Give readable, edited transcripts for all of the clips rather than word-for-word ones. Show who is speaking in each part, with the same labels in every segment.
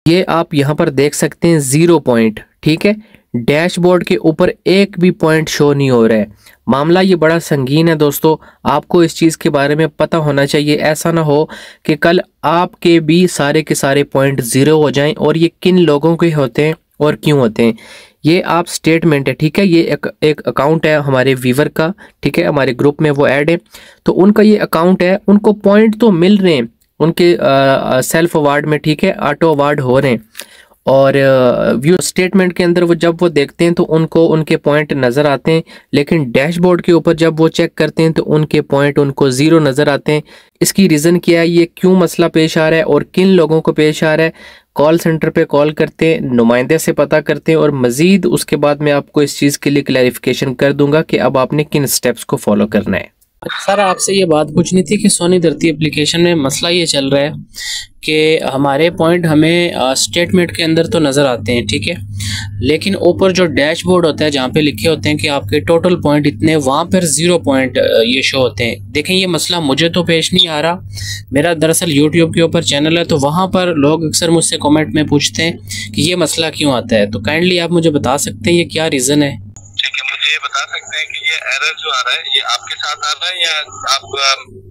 Speaker 1: ये आप यहाँ पर देख सकते हैं 0 पॉइंट, ठीक है। डैशबोर्ड के ऊपर एक भी पॉइंट शो नहीं हो रहा है। मामला ये बड़ा संगीन है दोस्तों, आपको इस चीज़ के बारे में पता होना चाहिए। ऐसा ना हो कि कल आपके भी सारे के सारे पॉइंट ज़ीरो हो जाएं। और ये किन लोगों के होते हैं और क्यों होते हैं, ये आप स्टेटमेंट है, ठीक है। ये एक अकाउंट है हमारे व्यूवर का, ठीक है, हमारे ग्रुप में वो ऐड है, तो उनका ये अकाउंट है। उनको पॉइंट तो मिल रहे हैं उनके सेल्फ अवार्ड में, ठीक है, ऑटो अवार्ड हो रहे हैं। और व्यू स्टेटमेंट के अंदर वो जब वो देखते हैं तो उनको उनके पॉइंट नज़र आते हैं, लेकिन डैशबोर्ड के ऊपर जब वो चेक करते हैं तो उनके पॉइंट उनको ज़ीरो नज़र आते हैं। इसकी रीज़न क्या है, ये क्यों मसला पेश आ रहा है और किन लोगों को पेश आ रहा है, कॉल सेंटर पे कॉल करते हैं, नुमाइंदे से पता करते हैं, और मज़ीद उसके बाद मैं आपको इस चीज़ के लिए क्लैरिफिकेशन कर दूंगा कि अब आपने किन स्टेप्स को फॉलो करना है।
Speaker 2: सर आपसे ये बात पूछनी थी कि सोनी धरती एप्लीकेशन में मसला ये चल रहा है कि हमारे पॉइंट हमें स्टेटमेंट के अंदर तो नज़र आते हैं, ठीक है, लेकिन ऊपर जो डैशबोर्ड होता है जहाँ पे लिखे होते हैं कि आपके टोटल पॉइंट इतने, वहाँ पर 0 पॉइंट ये शो होते हैं। देखें ये मसला मुझे तो पेश नहीं आ रहा, मेरा दरअसल यूट्यूब के ऊपर चैनल है, तो वहाँ पर लोग अक्सर मुझसे कमेंट में पूछते हैं कि ये मसला क्यों आता है। तो काइंडली आप मुझे बता सकते हैं ये क्या रीज़न है?
Speaker 3: ठीक है, मुझे ये बता सकते हैं कि ये एरर जो आ रहा है ये आपके साथ आ रहा है या आप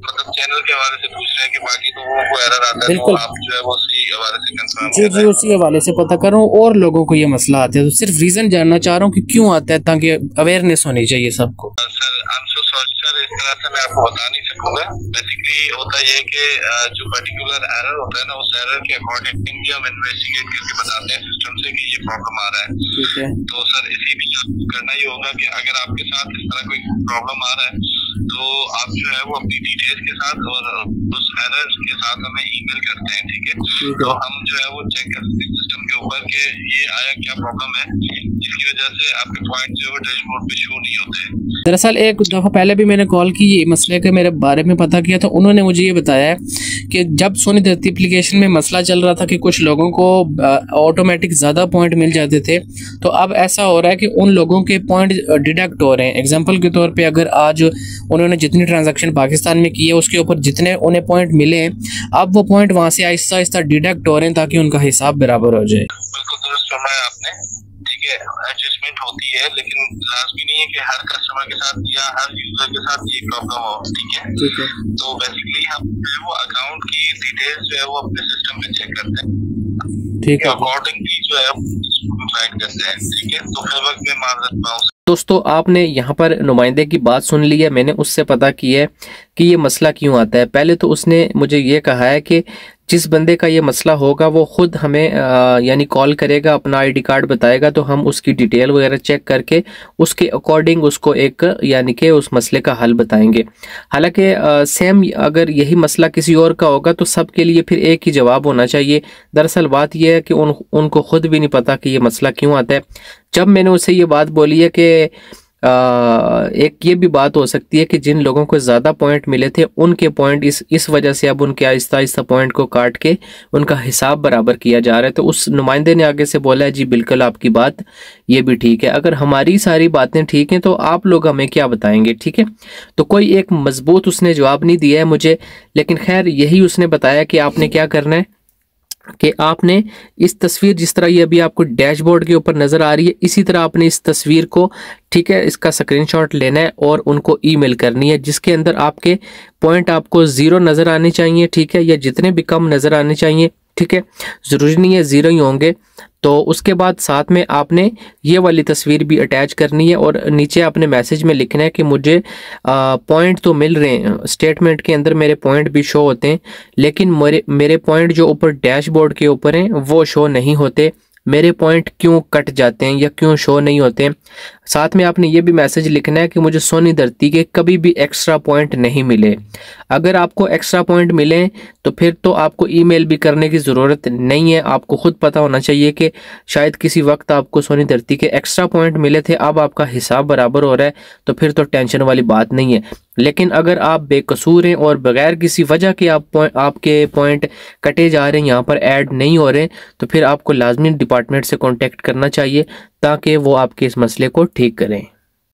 Speaker 3: मतलब चैनल के हवाले से पूछ रहे हैं कि बाकी लोगों को एरर आता है तो आप जो है वो उसी हवाले से कंफर्म कर रहे हैं?
Speaker 2: उसी हवाले से पता कर रहा हूँ, और लोगों को ये मसला आता है तो सिर्फ रीजन जानना चाह रहा हूँ कि क्यों आता है, ताकि अवेयरनेस होनी चाहिए सबको।
Speaker 3: Sir I am so sorry sir, इस तरह से मैं आपको बता नहीं सकूंगा। बेसिकली होता ये है कि जो पर्टिकुलर एरर होता है ना, उस एरर के अकॉर्डिंग हम इन्वेस्टिगेट करके बताते हैं सिस्टम से कि ये प्रॉब्लम आ रहा है।
Speaker 2: ठीक है,
Speaker 3: तो सर इसी भी करना ही होगा कि अगर आपके साथ इस तरह कोई प्रॉब्लम आ रहा है तो आप जो है वो अपनी डिटेल्स के साथ और उस एरर के साथ हमें ईमेल करते हैं, ठीक है। तो हम जो है वो चेक करते हैं सिस्टम के ऊपर कि ये आया क्या प्रॉब्लम है जिसकी वजह से आपके पॉइंट जो है डैशबोर्ड पे शो नहीं होते।
Speaker 2: दरअसल एक दफ़ा पहले भी मैंने कॉल की, ये मसले के मेरे बारे में पता किया, तो उन्होंने मुझे ये बताया कि जब सोनी धरती एप्लीकेशन में मसला चल रहा था कि कुछ लोगों को ऑटोमेटिक ज़्यादा पॉइंट मिल जाते थे, तो अब ऐसा हो रहा है कि उन लोगों के पॉइंट डिडक्ट हो रहे हैं। एग्जांपल के तौर पे अगर आज उन्होंने जितनी ट्रांजैक्शन पाकिस्तान में की है उसके ऊपर जितने उन्हें पॉइंट मिले हैं, अब वो पॉइंट वहाँ से आहिस्ता आहिस्ता डिडक्ट हो रहे हैं ताकि उनका हिसाब बराबर हो जाए।
Speaker 3: बिल्कुल दुरुस्त फरमाया आपने, ठीक है। एडजस्टमेंट होती है लेकिन लाजमी नहीं है कि हर कस्टमर के साथ या हर यूजर के साथ ये प्रॉब्लम हो, ठीक है। तो बेसिकली हम वो अकाउंट की डिटेल्स जो है वो अपने सिस्टम में चेक करते हैं,
Speaker 2: ठीक है,
Speaker 3: अकॉर्डिंगली जो है गाइड करते हैं, ठीक है। तो फिर वक्त में माजरत पाऊँ।
Speaker 1: दोस्तों आपने यहाँ पर नुमाइंदे की बात सुन ली है, मैंने उससे पता की है कि ये मसला क्यों आता है। पहले तो उसने मुझे ये कहा है कि जिस बंदे का ये मसला होगा वो खुद हमें यानी कॉल करेगा, अपना आईडी कार्ड बताएगा, तो हम उसकी डिटेल वगैरह चेक करके उसके अकॉर्डिंग उसको एक यानी कि उस मसले का हल बताएंगे। हालांकि सेम अगर यही मसला किसी और का होगा तो सबके लिए फिर एक ही जवाब होना चाहिए। दरअसल बात यह है कि उनको खुद भी नहीं पता कि ये मसला क्यों आता है। जब मैंने उसे ये बात बोली है कि एक ये भी बात हो सकती है कि जिन लोगों को ज़्यादा पॉइंट मिले थे उनके पॉइंट इस वजह से अब उनके आहिस्ता आहिस्ता पॉइंट को काट के उनका हिसाब बराबर किया जा रहा है, तो उस नुमाइंदे ने आगे से बोला है जी बिल्कुल आपकी बात ये भी ठीक है। अगर हमारी सारी बातें ठीक हैं तो आप लोग हमें क्या बताएंगे, ठीक है। तो कोई एक मजबूत उसने जवाब नहीं दिया है मुझे, लेकिन खैर यही उसने बताया कि आपने क्या करना है कि आपने इस तस्वीर जिस तरह ये अभी आपको डैशबोर्ड के ऊपर नज़र आ रही है, इसी तरह आपने इस तस्वीर को, ठीक है, इसका स्क्रीनशॉट लेना है और उनको ईमेल करनी है जिसके अंदर आपके पॉइंट आपको 0 नज़र आने चाहिए, ठीक है, या जितने भी कम नज़र आने चाहिए, ठीक है, ज़रूरी नहीं है 0 ही होंगे। तो उसके बाद साथ में आपने ये वाली तस्वीर भी अटैच करनी है और नीचे आपने मैसेज में लिखना है कि मुझे पॉइंट तो मिल रहे हैं, स्टेटमेंट के अंदर मेरे पॉइंट भी शो होते हैं, लेकिन मेरे पॉइंट जो ऊपर डैशबोर्ड के ऊपर हैं वो शो नहीं होते। मेरे पॉइंट क्यों कट जाते हैं या क्यों शो नहीं होते हैं। साथ में आपने ये भी मैसेज लिखना है कि मुझे सोनी धरती के कभी भी एक्स्ट्रा पॉइंट नहीं मिले। अगर आपको एक्स्ट्रा पॉइंट मिले तो फिर तो आपको ईमेल भी करने की ज़रूरत नहीं है। आपको खुद पता होना चाहिए कि शायद किसी वक्त आपको सोनी धरती के एक्स्ट्रा पॉइंट मिले थे, अब आपका हिसाब बराबर हो रहा है, तो फिर तो टेंशन वाली बात नहीं है। लेकिन अगर आप बेकसूर हैं और बगैर किसी वजह के आपके पॉइंट कटे जा रहे हैं, यहाँ पर ऐड नहीं हो रहे, तो फिर आपको लाजमी डिपार्टमेंट से कांटेक्ट करना चाहिए ताकि वो आपके इस मसले को ठीक करें।